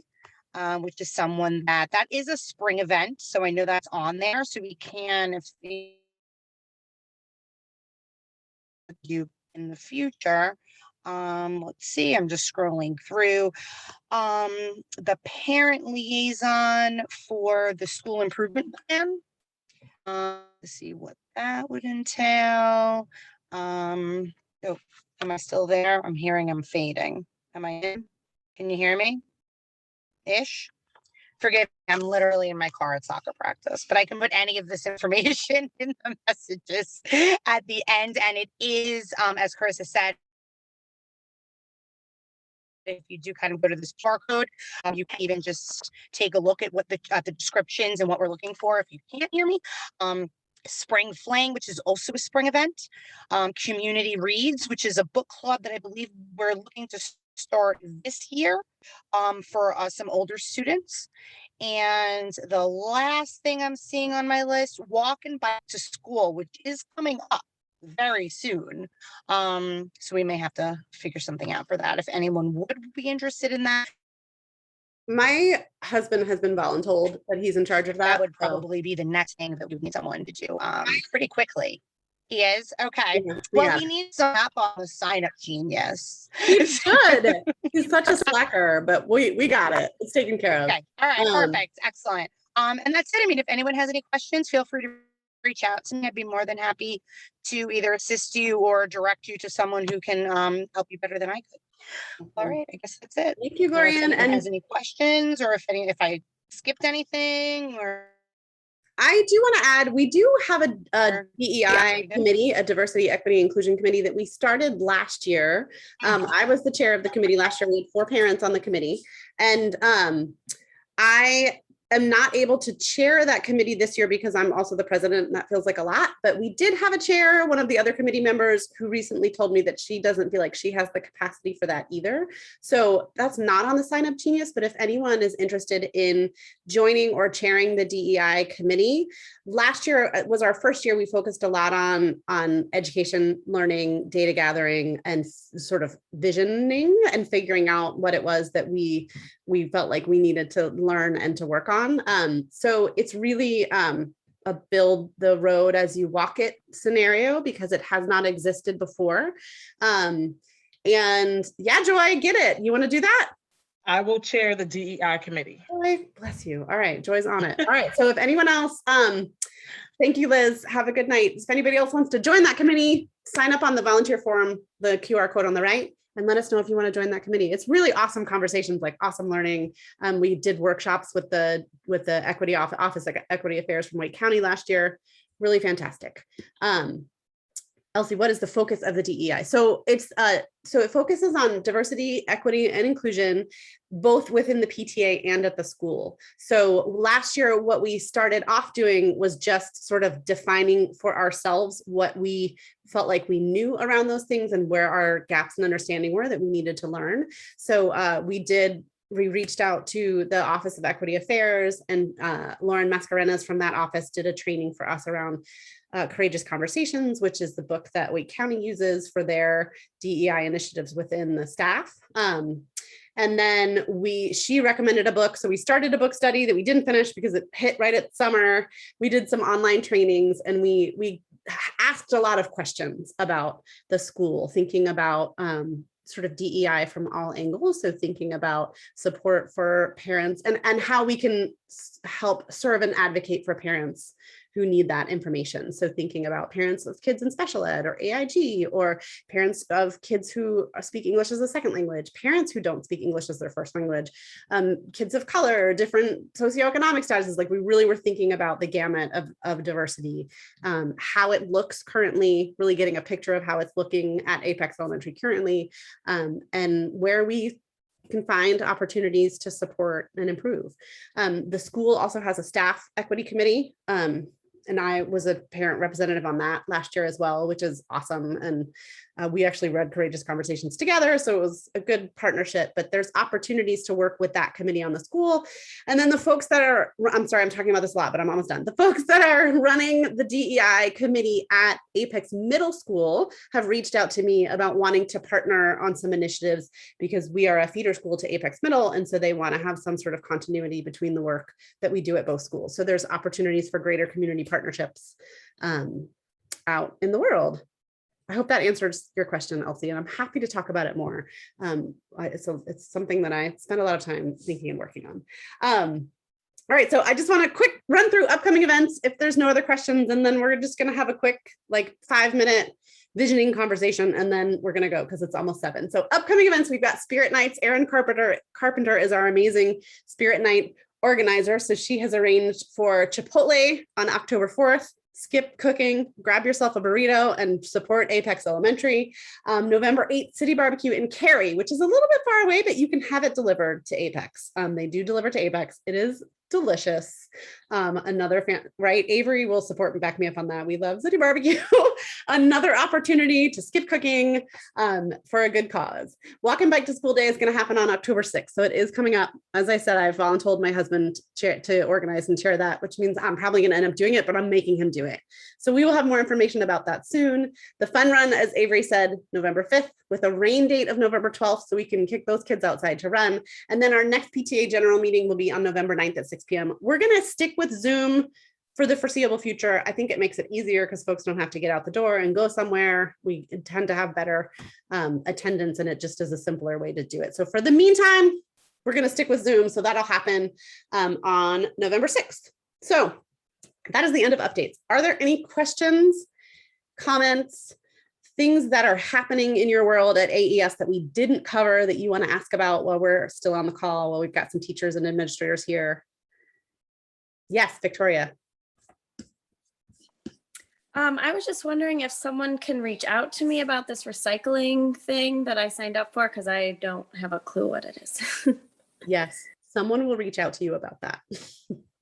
Which is someone that is a spring event. So I know that's on there. So we can, if you in the future, let's see, I'm just scrolling through, the parent liaison for the school improvement plan. Let's see what that would entail. Oh, am I still there? I'm hearing I'm fading. Am I in? Can you hear me? Ish. Forgive me, I'm literally in my car at soccer practice, but I can put any of this information in the messages at the end. And it is, as Chris has said, if you do kind of go to this QR code, you can even just take a look at what the descriptions and what we're looking for. If you can't hear me, Spring Fling, which is also a spring event, Community Reads, which is a book club that I believe we're looking to start this year for some older students. And the last thing I'm seeing on my list, Walk and Bike to School, which is coming up very soon. So we may have to figure something out for that if anyone would be interested in that. My husband has been voluntold that he's in charge of that. That would probably be the next thing that we would need someone to do pretty quickly. He is? Okay. Well, he needs some help on the sign up genius. He should. He's such a slacker, but we got it. It's taken care of. Okay. All right. Perfect. Excellent. And that's it. I mean, if anyone has any questions, feel free to reach out to me. I'd be more than happy to either assist you or direct you to someone who can help you better than I could. All right. I guess that's it. Thank you, If Glorianne. anyone And has any questions or if I skipped anything or. I do want to add, we do have a DEI committee, a diversity, equity, inclusion committee that we started last year. I was the chair of the committee last year. We had 4 parents on the committee. And I am not able to chair that committee this year because I'm also the president and that feels like a lot, but we did have a chair, one of the other committee members who recently told me that she doesn't feel like she has the capacity for that either. So that's not on the sign up genius, but if anyone is interested in joining or chairing the DEI committee, last year was our first year. We focused a lot on education, learning, data gathering, and sort of visioning and figuring out what it was that we felt like we needed to learn and to work on. So it's really a build the road as you walk it scenario because it has not existed before. And yeah, Joy, get it. You want to do that? I will chair the DEI committee. Joy, bless you. All right, Joy's on it. All right, so if anyone else, thank you, Liz. Have a good night. If anybody else wants to join that committee, sign up on the volunteer forum, the QR code on the right, and let us know if you want to join that committee. It's really awesome conversations, like awesome learning. We did workshops with the equity office, like Equity Affairs from Wake County last year. Really fantastic. Elsie, what is the focus of the DEI? So it focuses on diversity, equity, and inclusion, both within the PTA and at the school. So last year, what we started off doing was just sort of defining for ourselves what we felt like we knew around those things and where our gaps in understanding were that we needed to learn. So we did we reached out to the Office of Equity Affairs, and Lauren Mascarenas from that office did a training for us around Courageous Conversations, which is the book that Wake County uses for their DEI initiatives within the staff. And then she recommended a book. So we started a book study that we didn't finish because it hit right at summer. We did some online trainings, and we asked a lot of questions about the school, thinking about sort of DEI from all angles. So thinking about support for parents and how we can help serve and advocate for parents who need that information. So thinking about parents of kids in special ed or AIG, or parents of kids who speak English as a second language, parents who don't speak English as their first language, kids of color, different socioeconomic statuses. Like, we really were thinking about the gamut of diversity, how it looks currently, really getting a picture of how it's looking at Apex Elementary currently, and where we can find opportunities to support and improve. The school also has a staff equity committee, and I was a parent representative on that last year as well, which is awesome. And we actually read Courageous Conversations together, so it was a good partnership. But there's opportunities to work with that committee on the school. And then the folks that are, I'm sorry, I'm talking about this a lot, but I'm almost done. The folks that are running the DEI committee at Apex Middle School have reached out to me about wanting to partner on some initiatives, because we are a feeder school to Apex Middle. And so they want to have some sort of continuity between the work that we do at both schools. So there's opportunities for greater community partnerships out in the world. I hope that answers your question, Elsie, and I'm happy to talk about it more. It's something that I spend a lot of time thinking and working on. All right, so I just want to quick run through upcoming events if there's no other questions, and then we're just going to have a quick 5-minute visioning conversation, and then we're going to go because it's almost 7. So upcoming events, we've got Spirit Nights. Erin Carpenter is our amazing Spirit Night organizer. So she has arranged for Chipotle on October 4th. Skip cooking, grab yourself a burrito, and support Apex Elementary. November 8th, City Barbecue in Cary, which is a little bit far away, but you can have it delivered to Apex. They do deliver to Apex. It is delicious. Another fan, right? Avery will support and back me up on that. We love City Barbecue. Another opportunity to skip cooking for a good cause. Walk and Bike to School Day is going to happen on October 6th. So it is coming up. As I said, I've volunteered my husband to organize and chair that, which means I'm probably going to end up doing it, but I'm making him do it. So we will have more information about that soon. The fun run, as Avery said, November 5th, with a rain date of November 12th, so we can kick those kids outside to run. And then our next PTA general meeting will be on November 9th at 6 p.m. We're going to stick with Zoom for the foreseeable future. I think it makes it easier because folks don't have to get out the door and go somewhere. We tend to have better attendance, and it just is a simpler way to do it. So for the meantime, we're going to stick with Zoom. So that'll happen on November 6th. So that is the end of updates. Are there any questions, comments, things that are happening in your world at AES that we didn't cover that you want to ask about while we're still on the call, while we've got some teachers and administrators here? Yes, Victoria. I was just wondering if someone can reach out to me about this recycling thing that I signed up for, because I don't have a clue what it is. Yes, someone will reach out to you about that.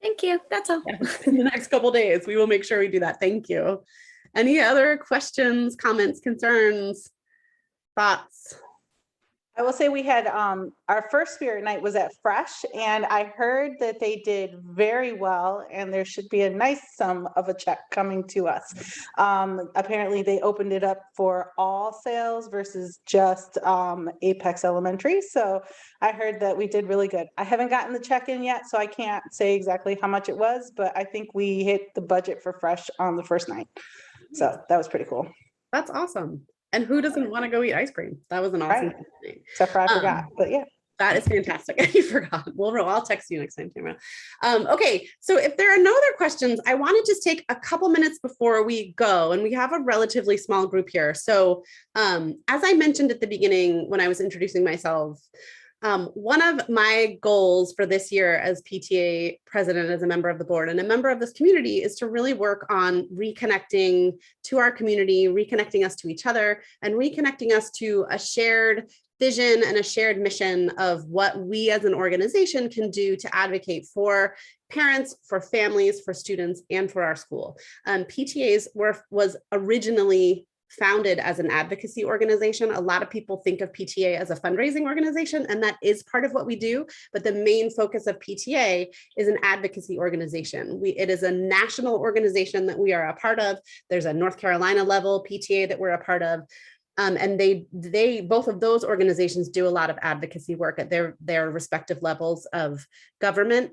Thank you. That's all. Yes, in the next couple of days, we will make sure we do that. Thank you. Any other questions, comments, concerns, thoughts? I will say we had our first Spirit Night was at Fresh, and I heard that they did very well, and there should be a nice sum of a check coming to us. Apparently they opened it up for all sales versus just Apex Elementary. So I heard that we did really good. I haven't gotten the check in yet, so I can't say exactly how much it was, but I think we hit the budget for Fresh on the first night. So that was pretty cool. That's awesome. And who doesn't want to go eat ice cream? That was an awesome thing. Except for I forgot, but yeah. That is fantastic. You forgot. Well, I'll text you next time, Tamara. Okay, so if there are no other questions, I want to just take a couple minutes before we go, and we have a relatively small group here. So as I mentioned at the beginning when I was introducing myself, one of my goals for this year as PTA president, as a member of the board and a member of this community, is to really work on reconnecting to our community, reconnecting us to each other, and reconnecting us to a shared vision and a shared mission of what we as an organization can do to advocate for parents, for families, for students, and for our school. PTAs was originally founded as an advocacy organization. A lot of people think of PTA as a fundraising organization, and that is part of what we do. But the main focus of PTA is an advocacy organization. It is a national organization that we are a part of. There's a North Carolina level PTA that we're a part of. And they both of those organizations do a lot of advocacy work at their respective levels of government.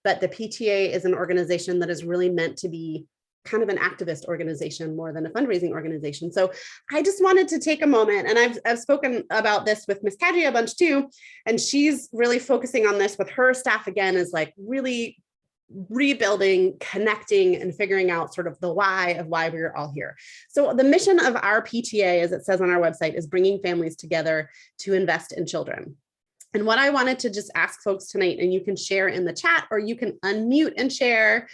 But the PTA is an organization that is really meant to be kind of an activist organization more than a fundraising organization. So I just wanted to take a moment, and I've spoken about this with Miss Kadji a bunch too, and she's really focusing on this with her staff again, is like really rebuilding, connecting, and figuring out sort of the why of why we're all here. So the mission of our PTA, as it says on our website, is bringing families together to invest in children. And what I wanted to just ask folks tonight, and you can share in the chat, or you can unmute and share,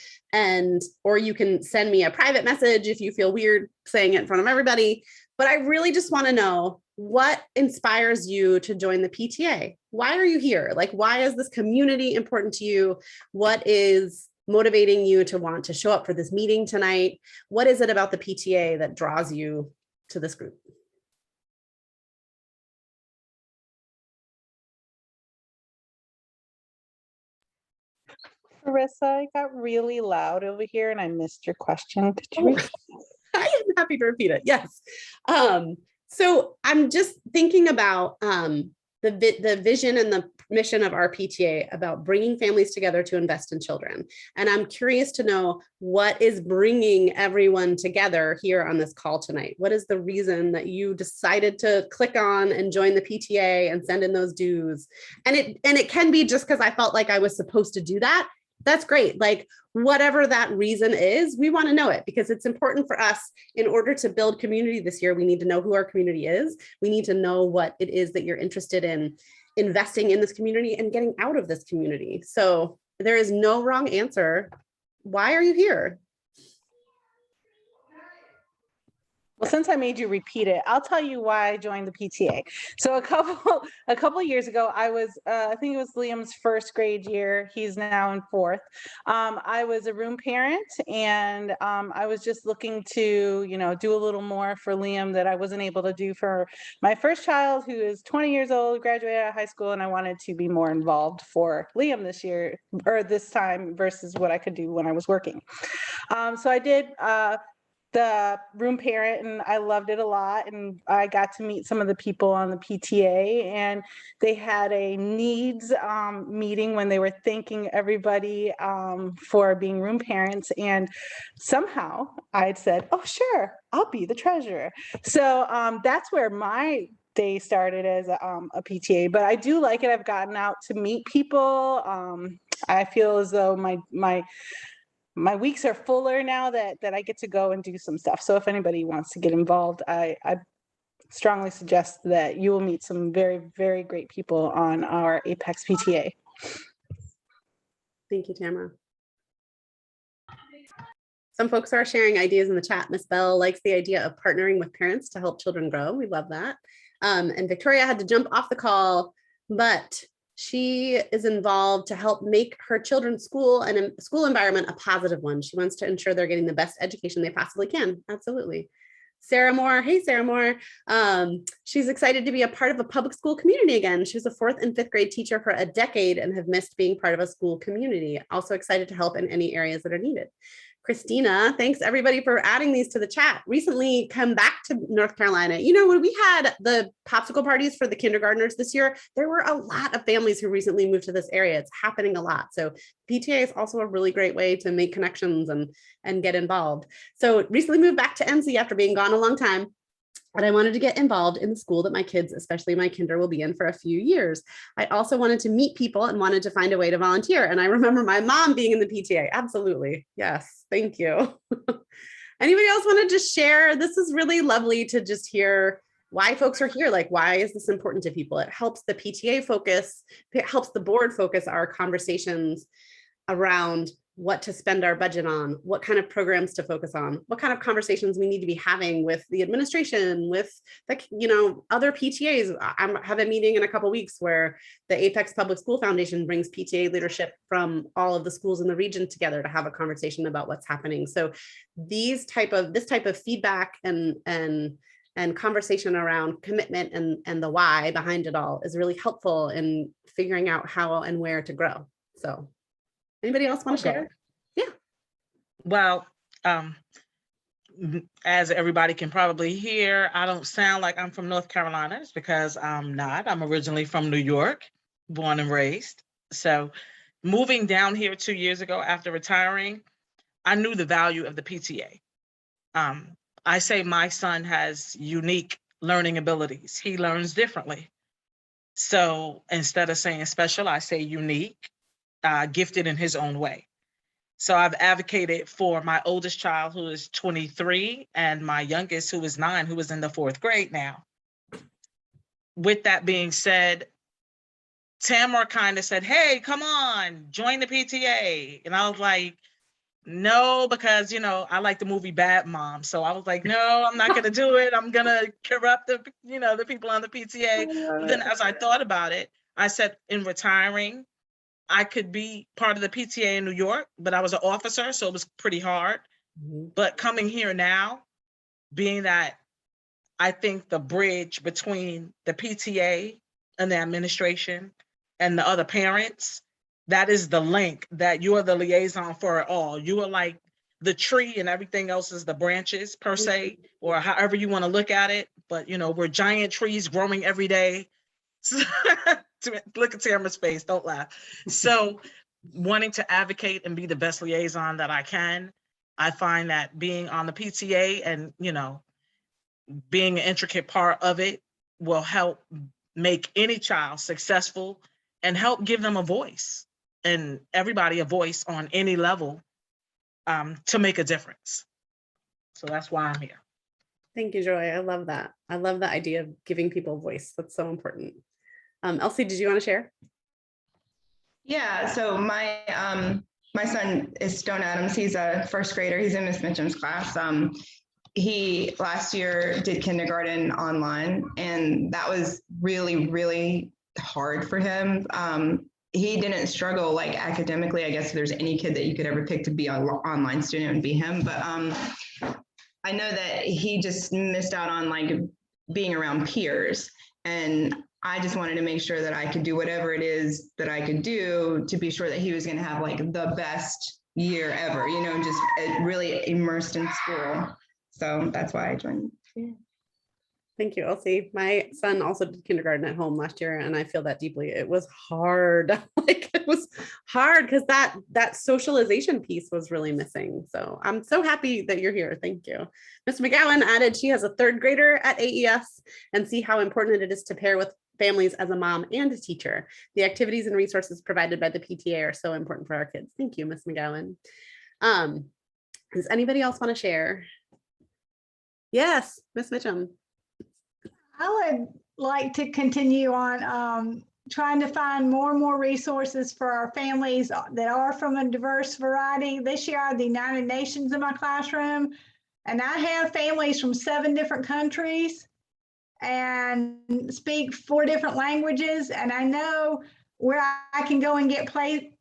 or you can send me a private message if you feel weird saying it in front of everybody. But I really just want to know, what inspires you to join the PTA? Why are you here? Like, why is this community important to you? What is motivating you to want to show up for this meeting tonight? What is it about the PTA that draws you to this group? Carissa, I got really loud over here and I missed your question. Could you repeat? I am happy to repeat it. Yes. So I'm just thinking about the vision and the mission of our PTA about bringing families together to invest in children. And I'm curious to know, what is bringing everyone together here on this call tonight? What is the reason that you decided to click on and join the PTA and send in those dues? And it can be just because I felt like I was supposed to do that. That's great. Like, whatever that reason is, we want to know it, because it's important for us. In order to build community this year, we need to know who our community is. We need to know what it is that you're interested in investing in this community and getting out of this community. So there is no wrong answer. Why are you here? Well, since I made you repeat it, I'll tell you why I joined the PTA. So a couple of years ago, I was, I think it was Liam's first grade year. He's now in fourth. I was a room parent, and I was just looking to, do a little more for Liam that I wasn't able to do for my first child, who is 20 years old, graduated out of high school, and I wanted to be more involved for Liam this year, or this time, versus what I could do when I was working. So I did the room parent, and I loved it a lot. And I got to meet some of the people on the PTA, and they had a needs meeting when they were thanking everybody for being room parents. And somehow I'd said, oh, sure, I'll be the treasurer. So that's where my day started as a PTA, but I do like it. I've gotten out to meet people. I feel as though my weeks are fuller now that I get to go and do some stuff. So if anybody wants to get involved, I strongly suggest that you will meet some very, very great people on our Apex PTA. Thank you, Tamara. Some folks are sharing ideas in the chat. Miss Bell likes the idea of partnering with parents to help children grow. We love that. And Victoria had to jump off the call, but she is involved to help make her children's school and school environment a positive one. She wants to ensure they're getting the best education they possibly can. Absolutely. Sarah Moore. Hey, Sarah Moore. She's excited to be a part of a public school community again. She was a 4th and 5th grade teacher for a decade and have missed being part of a school community. Also excited to help in any areas that are needed. Christina, thanks everybody for adding these to the chat. Recently come back to North Carolina. When we had the popsicle parties for the kindergartners this year, there were a lot of families who recently moved to this area. It's happening a lot. So PTA is also a really great way to make connections and get involved. So recently moved back to NC after being gone a long time. But I wanted to get involved in the school that my kids, especially my kinder, will be in for a few years. I also wanted to meet people and wanted to find a way to volunteer. And I remember my mom being in the PTA. Absolutely. Yes. Thank you. Anybody else want to just share? This is really lovely to just hear why folks are here. Like, why is this important to people? It helps the PTA focus. It helps the board focus our conversations around what to spend our budget on, what kind of programs to focus on, what kind of conversations we need to be having with the administration, with the, other PTAs. I have a meeting in a couple of weeks where the Apex Public School Foundation brings PTA leadership from all of the schools in the region together to have a conversation about what's happening. So this type of feedback and conversation around commitment and the why behind it all is really helpful in figuring out how and where to grow. So anybody else want to share? Yeah. Well, as everybody can probably hear, I don't sound like I'm from North Carolina. It's because I'm not. I'm originally from New York, born and raised. So moving down here 2 years ago after retiring, I knew the value of the PTA. I say my son has unique learning abilities. He learns differently. So instead of saying special, I say unique, gifted in his own way. So I've advocated for my oldest child, who is 23, and my youngest, who is 9, who is in the 4th grade now. With that being said, Tamara kind of said, hey, come on, join the PTA. And I was like, no, because, I like the movie Bad Mom. So I was like, no, I'm not going to do it. I'm going to corrupt the people on the PTA. But then as I thought about it, I said, in retiring, I could be part of the PTA in New York, but I was an officer, so it was pretty hard. Mm-hmm. But coming here now, being that I think the bridge between the PTA and the administration and the other parents, that is the link, that you are the liaison for it all. You are like the tree and everything else is the branches per se, or however you want to look at it. But, we're giant trees growing every day. Look at Tamara's face, don't laugh. So wanting to advocate and be the best liaison that I can, I find that being on the PTA and, being an intricate part of it will help make any child successful and help give them a voice, and everybody a voice on any level, to make a difference. So that's why I'm here. Thank you, Joy. I love that. I love the idea of giving people a voice. That's so important. Elsie, did you want to share? Yeah, so my son is Stone Adams. He's a 1st grader. He's in Miss Mitchum's class. He last year did kindergarten online, and that was really, really hard for him. He didn't struggle like academically. I guess if there's any kid that you could ever pick to be an online student, it would be him. But I know that he just missed out on like being around peers, and I just wanted to make sure that I could do whatever it is that I could do to be sure that he was going to have like the best year ever, just really immersed in school. So that's why I joined. Yeah. Thank you, Elsie. My son also did kindergarten at home last year, and I feel that deeply. It was hard. It was hard because that socialization piece was really missing. So I'm so happy that you're here. Thank you. Ms. McGowan added she has a 3rd grader at AES and see how important it is to pair with families as a mom and a teacher. The activities and resources provided by the PTA are so important for our kids. Thank you, Ms. McGowan. Does anybody else want to share? Yes, Ms. Mitchum. I would like to continue on trying to find more and more resources for our families that are from a diverse variety. This year I had the United Nations in my classroom, and I have families from 7 different countries and speak 4 different languages. And I know where I can go and get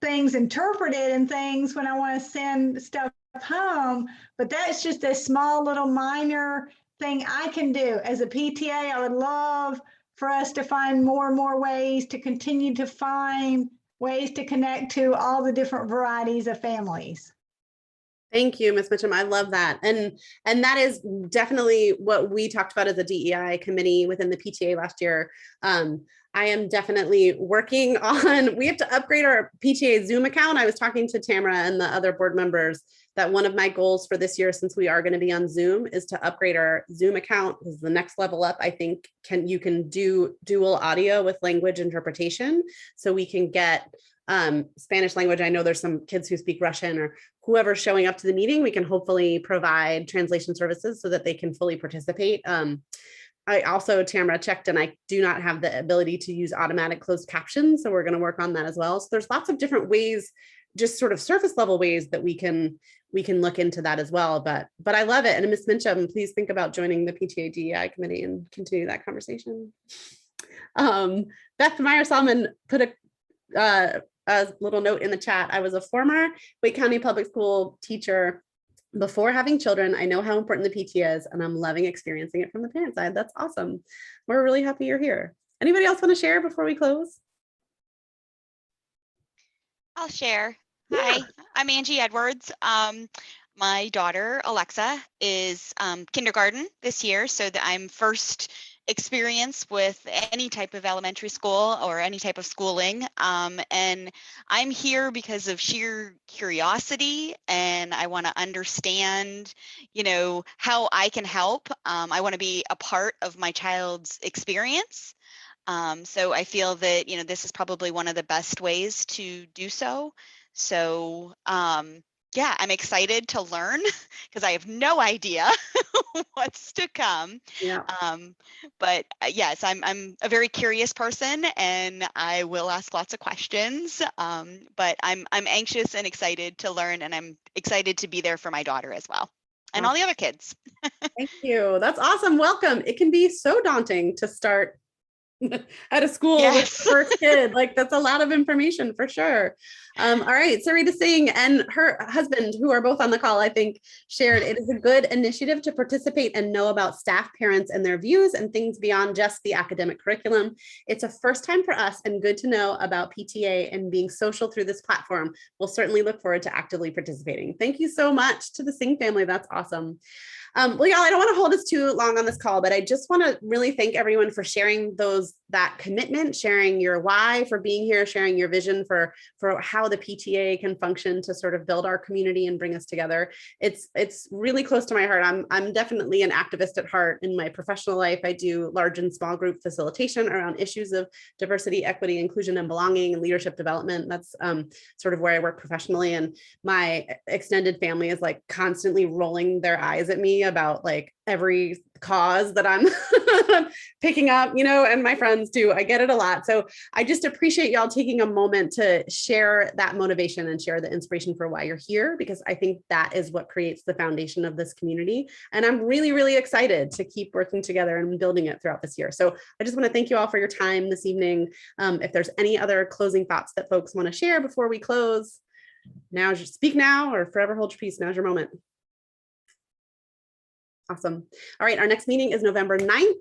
things interpreted and things when I want to send stuff home, but that's just a small little minor thing I can do. As a PTA, I would love for us to find more and more ways to continue to find ways to connect to all the different varieties of families. Thank you, Ms. Mitchum. I love that. And that is definitely what we talked about as a DEI committee within the PTA last year. I am definitely working on, we have to upgrade our PTA Zoom account. I was talking to Tamara and the other board members that one of my goals for this year, since we are going to be on Zoom, is to upgrade our Zoom account. This is the next level up. I think you can do dual audio with language interpretation, so we can get Spanish language. I know there's some kids who speak Russian, or whoever's showing up to the meeting, we can hopefully provide translation services so that they can fully participate. I also, Tamara, checked, and I do not have the ability to use automatic closed captions, so we're going to work on that as well. So there's lots of different ways just sort of surface level ways that we can look into that as well. But I love it. And Ms. Mincham, please think about joining the PTA DEI committee and continue that conversation. Beth Meyer-Salmon put a little note in the chat. I was a former Wake County Public School teacher before having children. I know how important the PTA is, and I'm loving experiencing it from the parent side. That's awesome. We're really happy you're here. Anybody else want to share before we close? I'll share. Yeah. Hi, I'm Angie Edwards. My daughter, Alexa, is kindergarten this year, so that I'm first experience with any type of elementary school or any type of schooling. And I'm here because of sheer curiosity, and I want to understand, how I can help. I want to be a part of my child's experience. So I feel that, this is probably one of the best ways to do so. So, yeah, I'm excited to learn because I have no idea what's to come. Yeah. But yes, I'm a very curious person, and I will ask lots of questions. But I'm anxious and excited to learn, and I'm excited to be there for my daughter as well, and all the other kids. Thank you. That's awesome. Welcome. It can be so daunting to start at a school with Yes. the first kid. Like, that's a lot of information for sure. All right, Sarita Singh and her husband, who are both on the call, I think, shared it is a good initiative to participate and know about staff, parents, and their views and things beyond just the academic curriculum. It's a first time for us and good to know about PTA and being social through this platform. We'll certainly look forward to actively participating. Thank you so much to the Singh family. That's awesome. Well, y'all, I don't want to hold us too long on this call, but I just want to really thank everyone for sharing that commitment, sharing your why for being here, sharing your vision for how the PTA can function to sort of build our community and bring us together. It's really close to my heart. I'm definitely an activist at heart. In my professional life, I do large and small group facilitation around issues of diversity, equity, inclusion, and belonging and leadership development. That's sort of where I work professionally. And my extended family is like constantly rolling their eyes at me about like every cause that I'm picking up, and my friends too. I get it a lot. So I just appreciate y'all taking a moment to share that motivation and share the inspiration for why you're here, because I think that is what creates the foundation of this community. And I'm really, really excited to keep working together and building it throughout this year. So I just want to thank you all for your time this evening. If there's any other closing thoughts that folks want to share before we close, speak now or forever hold your peace. Now's your moment. Awesome. All right, our next meeting is November 9th.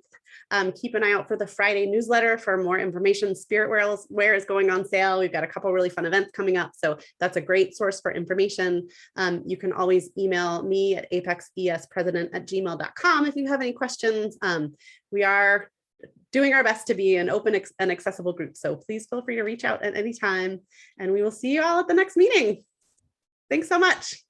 Keep an eye out for the Friday newsletter for more information. Spirit wear is going on sale. We've got a couple really fun events coming up, so that's a great source for information. You can always email me at apexespresident@gmail.com if you have any questions. We are doing our best to be an open and accessible group, so please feel free to reach out at any time, and we will see you all at the next meeting. Thanks so much.